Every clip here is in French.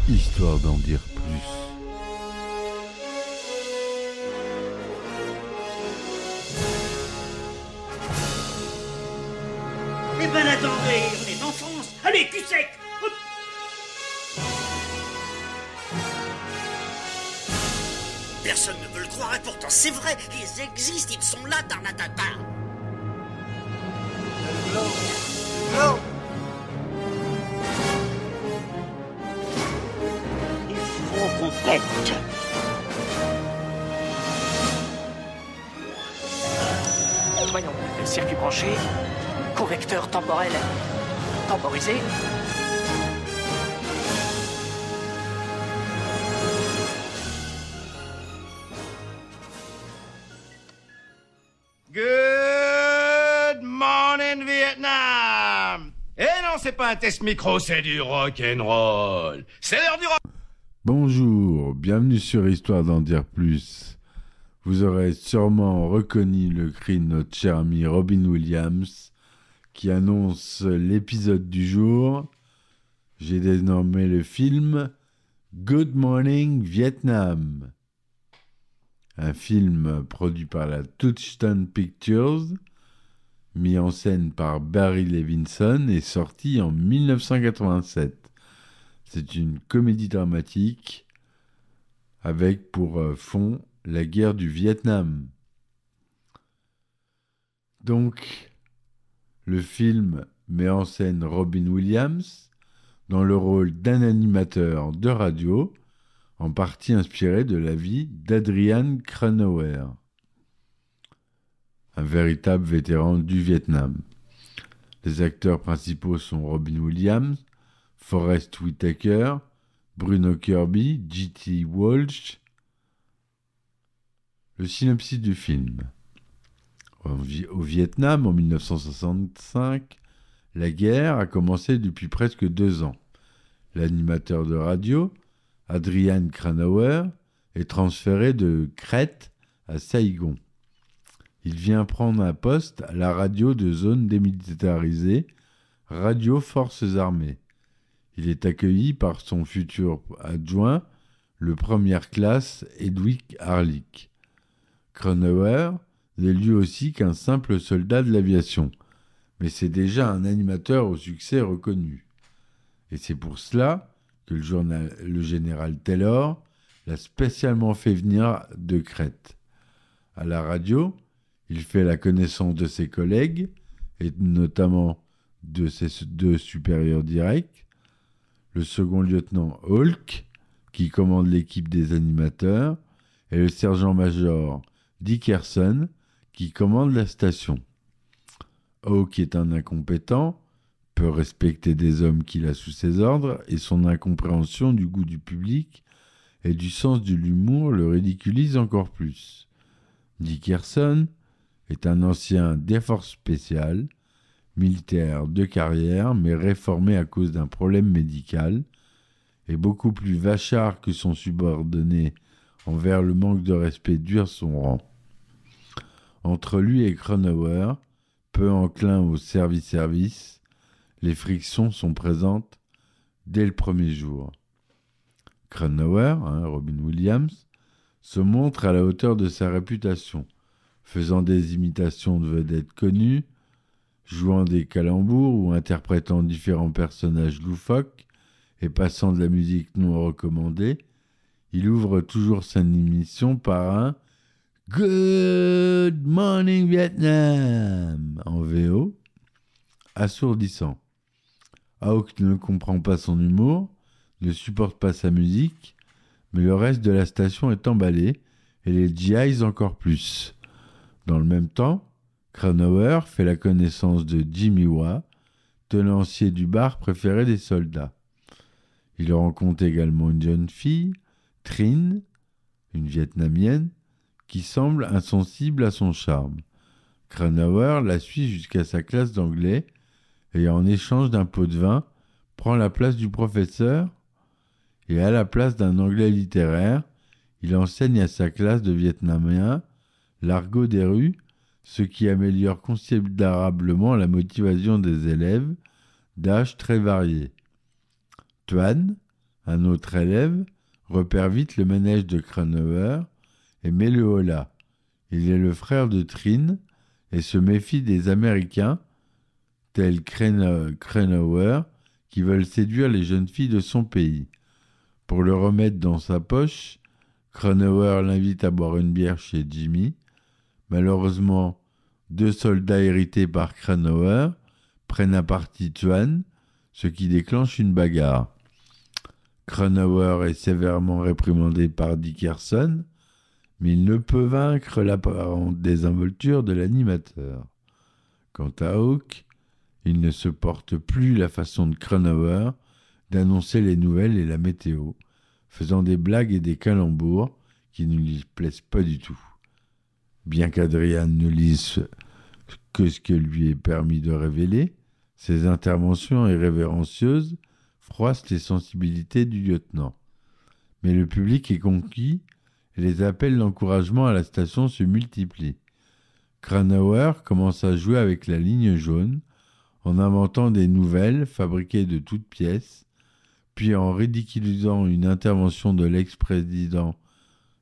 histoire d'en dire plus. Eh ben attendez, on est en France. Allez, cul sec. Hop. Personne ne veut le croire et pourtant c'est vrai, ils existent, ils sont là, Tarnatata. Non. Il faut qu'on pète. Voyons, circuit branché, convecteur temporel temporisé. Good morning Vietnam. Eh non, c'est pas un test micro, c'est du rock'n'roll. C'est l'heure du rock. Bonjour, bienvenue sur Histoire d'en dire plus. Vous aurez sûrement reconnu le cri de notre cher ami Robin Williams qui annonce l'épisode du jour. J'ai dénommé le film Good Morning Vietnam. Un film produit par la Touchstone Pictures, mis en scène par Barry Levinson et sorti en 1987. C'est une comédie dramatique avec pour fond la guerre du Vietnam. Donc, le film met en scène Robin Williams dans le rôle d'un animateur de radio, en partie inspiré de la vie d'Adrian Cranauer, un véritable vétéran du Vietnam. Les acteurs principaux sont Robin Williams, Forest Whitaker, Bruno Kirby, J.T. Walsh. Le synopsis du film. Au Vietnam, en 1965, la guerre a commencé depuis presque 2 ans. L'animateur de radio, Adrian Cranauer, est transféré de Crète à Saigon. Il vient prendre un poste à la radio de zone démilitarisée, Radio Forces Armées. Il est accueilli par son futur adjoint, le première classe Edwig Harlick. Cranauer n'est lui aussi qu'un simple soldat de l'aviation, mais c'est déjà un animateur au succès reconnu. Et c'est pour cela que le général Taylor l'a spécialement fait venir de Crète. À la radio, il fait la connaissance de ses collègues, et notamment de ses 2 supérieurs directs, le second lieutenant Hulk, qui commande l'équipe des animateurs, et le sergent-major Dickerson, qui commande la station. Hawk est un incompétent, peut respecter des hommes qu'il a sous ses ordres, et son incompréhension du goût du public et du sens de l'humour le ridiculise encore plus. Dickerson est un ancien des forces spéciales, militaire de carrière, mais réformé à cause d'un problème médical, et beaucoup plus vachard que son subordonné envers le manque de respect dure son rang. Entre lui et Cranauer, peu enclin au service, les frictions sont présentes dès le premier jour. Cranauer, Robin Williams, se montre à la hauteur de sa réputation, faisant des imitations de vedettes connues, jouant des calembours ou interprétant différents personnages loufoques et passant de la musique non recommandée. Il ouvre toujours sa émission par un « Good Morning Vietnam » en VO, assourdissant. Hawk ne comprend pas son humour, ne supporte pas sa musique, mais le reste de la station est emballé, et les GIs encore plus. Dans le même temps, Cranauer fait la connaissance de Jimmy Wah, tenancier du bar préféré des soldats. Il rencontre également une jeune fille, Trinh, une Vietnamienne, qui semble insensible à son charme. Cranauer la suit jusqu'à sa classe d'anglais et en échange d'un pot de vin, prend la place du professeur et à la place d'un anglais littéraire, il enseigne à sa classe de vietnamiens l'argot des rues, ce qui améliore considérablement la motivation des élèves d'âge très variés. Tuan, Un autre élève repère vite le manège de Cronauer et met le holà. Il est le frère de Trin et se méfie des Américains, tels Cronauer, qui veulent séduire les jeunes filles de son pays. Pour le remettre dans sa poche, Cronauer l'invite à boire une bière chez Jimmy. Malheureusement, 2 soldats hérités par Cronauer prennent à partie Tuan, ce qui déclenche une bagarre. Cronauer est sévèrement réprimandé par Dickerson, mais il ne peut vaincre l'apparente désinvolture de l'animateur. Quant à Hawk, il ne supporte plus la façon de Cronauer d'annoncer les nouvelles et la météo, faisant des blagues et des calembours qui ne lui plaisent pas du tout. Bien qu'Adrian ne lise que ce que lui est permis de révéler, ses interventions irrévérencieuses froissent les sensibilités du lieutenant. Mais le public est conquis et les appels d'encouragement à la station se multiplient. Cronauer commence à jouer avec la ligne jaune en inventant des nouvelles fabriquées de toutes pièces, puis en ridiculisant une intervention de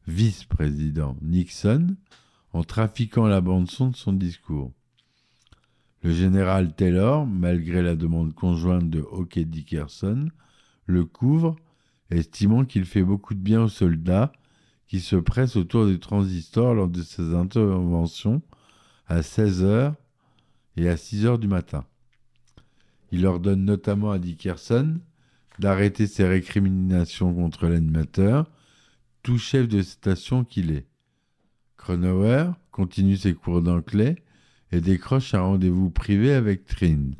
vice-président Nixon, en trafiquant la bande-son de son discours. Le général Taylor, malgré la demande conjointe de Hawk et Dickerson, le couvre, estimant qu'il fait beaucoup de bien aux soldats qui se pressent autour des transistors lors de ses interventions à 16h et à 6h du matin. Il ordonne notamment à Dickerson d'arrêter ses récriminations contre l'animateur, tout chef de station qu'il est. Cronauer continue ses cours d'anglais et décroche un rendez-vous privé avec Trin.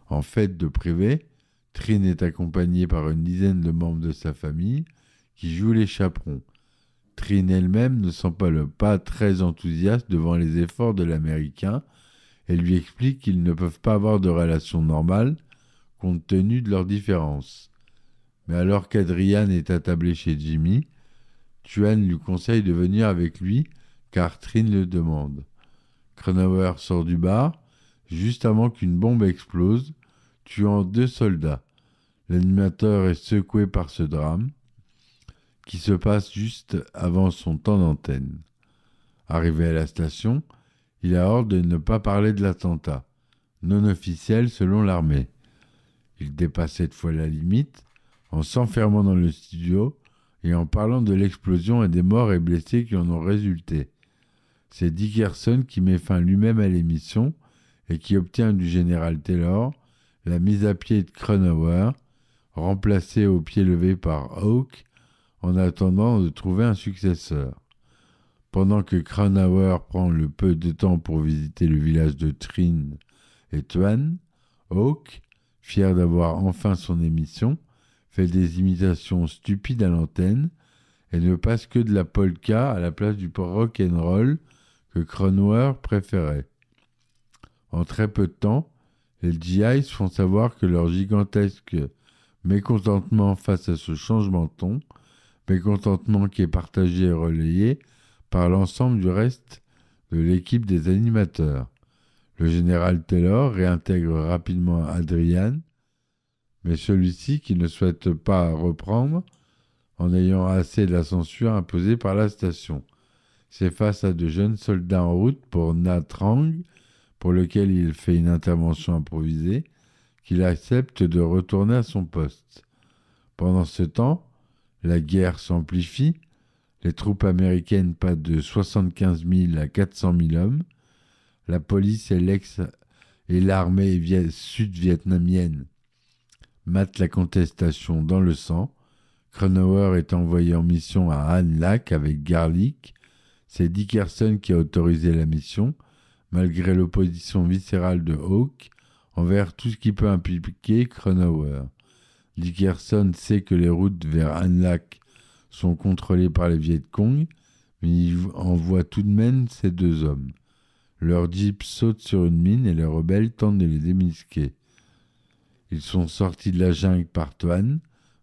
En fait de privé, Trin est accompagnée par une dizaine de membres de sa famille qui jouent les chaperons. Trin elle-même ne semble pas très enthousiaste devant les efforts de l'Américain et lui explique qu'ils ne peuvent pas avoir de relation normale compte tenu de leurs différences. Mais alors qu'Adrian est attablé chez Jimmy, Tuan lui conseille de venir avec lui car Trin le demande. Cronauer sort du bar juste avant qu'une bombe explose, tuant 2 soldats. L'animateur est secoué par ce drame, qui se passe juste avant son temps d'antenne. Arrivé à la station, il a ordre de ne pas parler de l'attentat, non officiel selon l'armée. Il dépasse cette fois la limite en s'enfermant dans le studio et en parlant de l'explosion et des morts et blessés qui en ont résulté. C'est Dickerson qui met fin lui-même à l'émission et qui obtient du général Taylor la mise à pied de Cronauer, remplacé au pied levé par Hawk, en attendant de trouver un successeur. Pendant que Cronauer prend le peu de temps pour visiter le village de Trin et Tuan, Hawk, fier d'avoir enfin son émission, fait des imitations stupides à l'antenne et ne passe que de la polka à la place du rock'n'roll que Cronauer préférait. En très peu de temps, les GIs font savoir que leur gigantesque mécontentement face à ce changement de ton, mécontentement qui est partagé et relayé par l'ensemble du reste de l'équipe des animateurs. Le général Taylor réintègre rapidement Adrian, mais celui-ci, qui ne souhaite pas reprendre, en ayant assez de la censure imposée par la station. C'est face à de jeunes soldats en route pour Nha Trang, pour lequel il fait une intervention improvisée, qu'il accepte de retourner à son poste. Pendant ce temps, la guerre s'amplifie, les troupes américaines passent de 75 000 à 400 000 hommes, la police et l'armée sud-vietnamienne matent la contestation dans le sang. Cronauer est envoyé en mission à Han Lac avec Garlic. C'est Dickerson qui a autorisé la mission, malgré l'opposition viscérale de Hawk envers tout ce qui peut impliquer Cronauer. Dickerson sait que les routes vers Han Lac sont contrôlées par les Viet Cong, mais il envoie tout de même ces 2 hommes. Leur jeep saute sur une mine et les rebelles tentent de les démasquer. Ils sont sortis de la jungle par Tuan,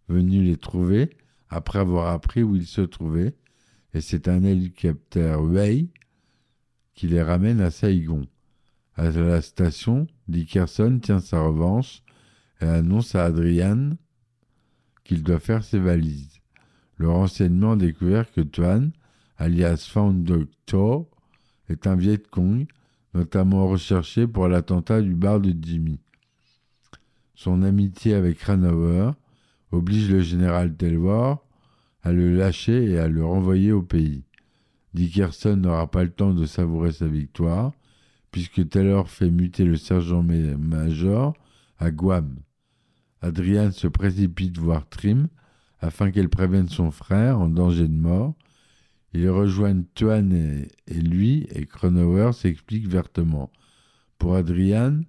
venu les trouver après avoir appris où ils se trouvaient, et c'est un hélicoptère Huey qui les ramène à Saigon. À la station, Dickerson tient sa revanche et annonce à Adrian qu'il doit faire ses valises. Le renseignement a découvert que Tuan, alias Phang Duc Tho, est un Viet Cong, notamment recherché pour l'attentat du bar de Jimmy. Son amitié avec Cranauer oblige le général Taylor à le lâcher et à le renvoyer au pays. Dickerson n'aura pas le temps de savourer sa victoire, puisque Taylor fait muter le sergent-major à Guam. Adrian se précipite voir Trim afin qu'elle prévienne son frère en danger de mort. Ils rejoignent Tuan et lui, et Cranauer s'explique vertement. Pour Adrian,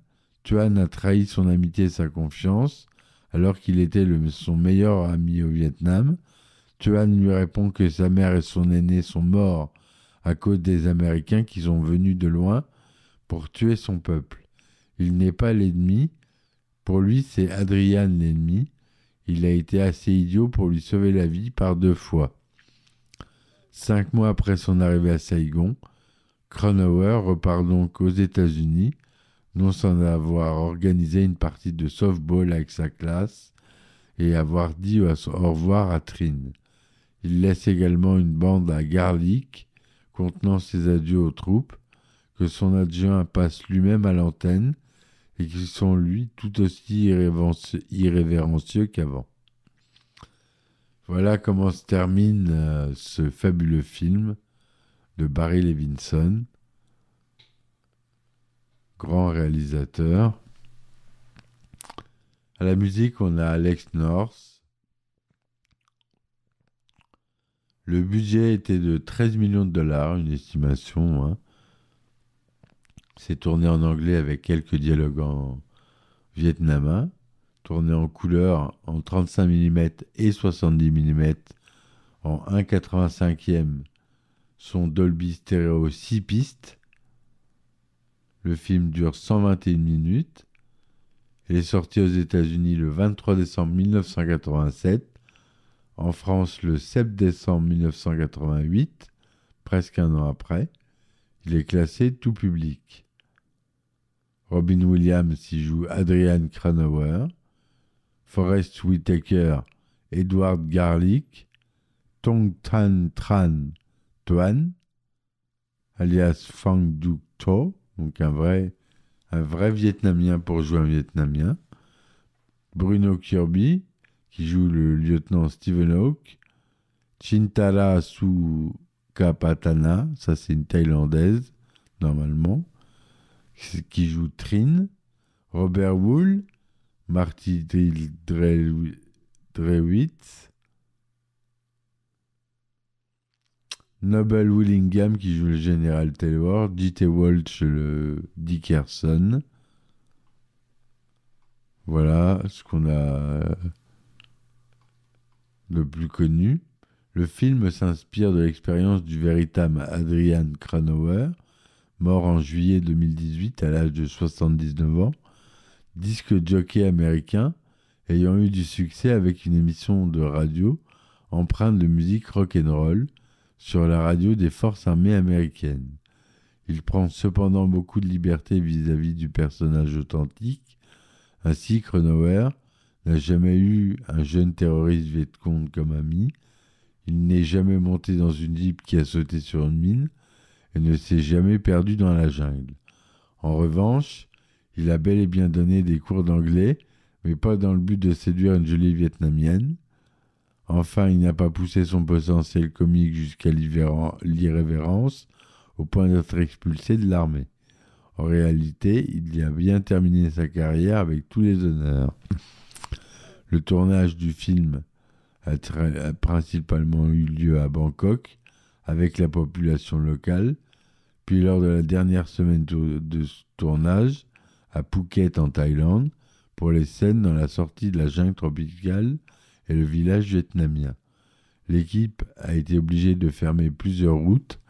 Tuan a trahi son amitié et sa confiance, alors qu'il était son meilleur ami au Vietnam. Tuan lui répond que sa mère et son aîné sont morts à cause des Américains qui sont venus de loin pour tuer son peuple. Il n'est pas l'ennemi. Pour lui, c'est Adrian l'ennemi. Il a été assez idiot pour lui sauver la vie par 2 fois. 5 mois après son arrivée à Saigon, Cranauer repart donc aux États-Unis, non sans avoir organisé une partie de softball avec sa classe et avoir dit au revoir à Trin. Il laisse également une bande à Garlic contenant ses adieux aux troupes, que son adjoint passe lui-même à l'antenne et qui sont lui tout aussi irrévérencieux qu'avant. Voilà comment se termine ce fabuleux film de Barry Levinson, grand réalisateur. À la musique, on a Alex North. Le budget était de 13 millions de dollars, une estimation. Hein. C'est tourné en anglais avec quelques dialogues en vietnamien, tourné en couleur en 35 mm et 70 mm en 1,85e son Dolby Stereo 6 pistes. Le film dure 121 minutes. Il est sorti aux États-Unis le 23 décembre 1987, en France le 7 décembre 1988, presque un an après. Il est classé tout public. Robin Williams y joue Adrian Cranauer, Forest Whitaker, Edward Garlic, Tong Tan Tran Tuan, alias Phang Duc Tho, donc un vrai Vietnamien pour jouer un Vietnamien. Bruno Kirby, qui joue le lieutenant Stephen Hawke. Chintala Sukapatana, ça c'est une Thaïlandaise, normalement, qui joue Trin. Robert Wool, Marty Drewitz. Noble Willingham qui joue le général Taylor, J.T. Walsh le Dickerson. Voilà ce qu'on a de plus connu. Le film s'inspire de l'expérience du véritable Adrian Cranauer, mort en juillet 2018 à l'âge de 79 ans, disque jockey américain ayant eu du succès avec une émission de radio empreinte de musique rock'n'roll sur la radio des forces armées américaines. Il prend cependant beaucoup de liberté vis-à-vis du personnage authentique. Ainsi, Cranauer n'a jamais eu un jeune terroriste vietcong comme ami. Il n'est jamais monté dans une jeep qui a sauté sur une mine et ne s'est jamais perdu dans la jungle. En revanche, il a bel et bien donné des cours d'anglais, mais pas dans le but de séduire une jolie vietnamienne. Enfin, il n'a pas poussé son potentiel comique jusqu'à l'irrévérence, au point d'être expulsé de l'armée. En réalité, il a bien terminé sa carrière avec tous les honneurs. Le tournage du film a principalement eu lieu à Bangkok, avec la population locale, puis lors de la dernière semaine de tournage, à Phuket en Thaïlande, pour les scènes dans la sortie de la jungle tropicale et le village vietnamien. L'équipe a été obligée de fermer plusieurs routes,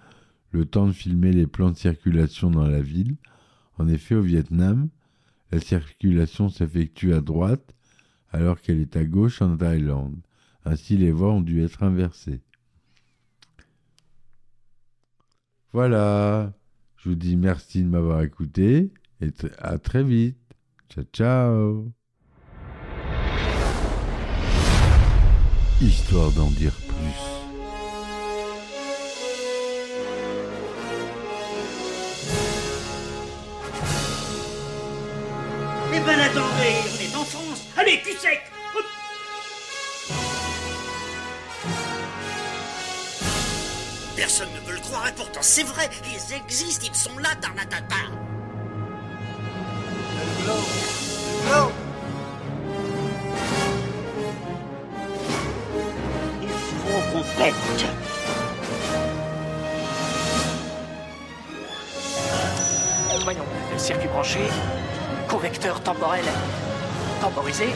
le temps de filmer les plans de circulation dans la ville. En effet, au Vietnam, la circulation s'effectue à droite, alors qu'elle est à gauche en Thaïlande. Ainsi, les voies ont dû être inversées. Voilà, je vous dis merci de m'avoir écouté et à très vite. Ciao, ciao. histoire d'en dire plus. Eh ben attendez, on est en France. Allez, cul sec. Hop. Personne ne veut le croire et pourtant c'est vrai, ils existent, ils sont là, Tarnatata. Il faut qu'on pète. Voyons, circuit branché, convecteur temporel temporisé,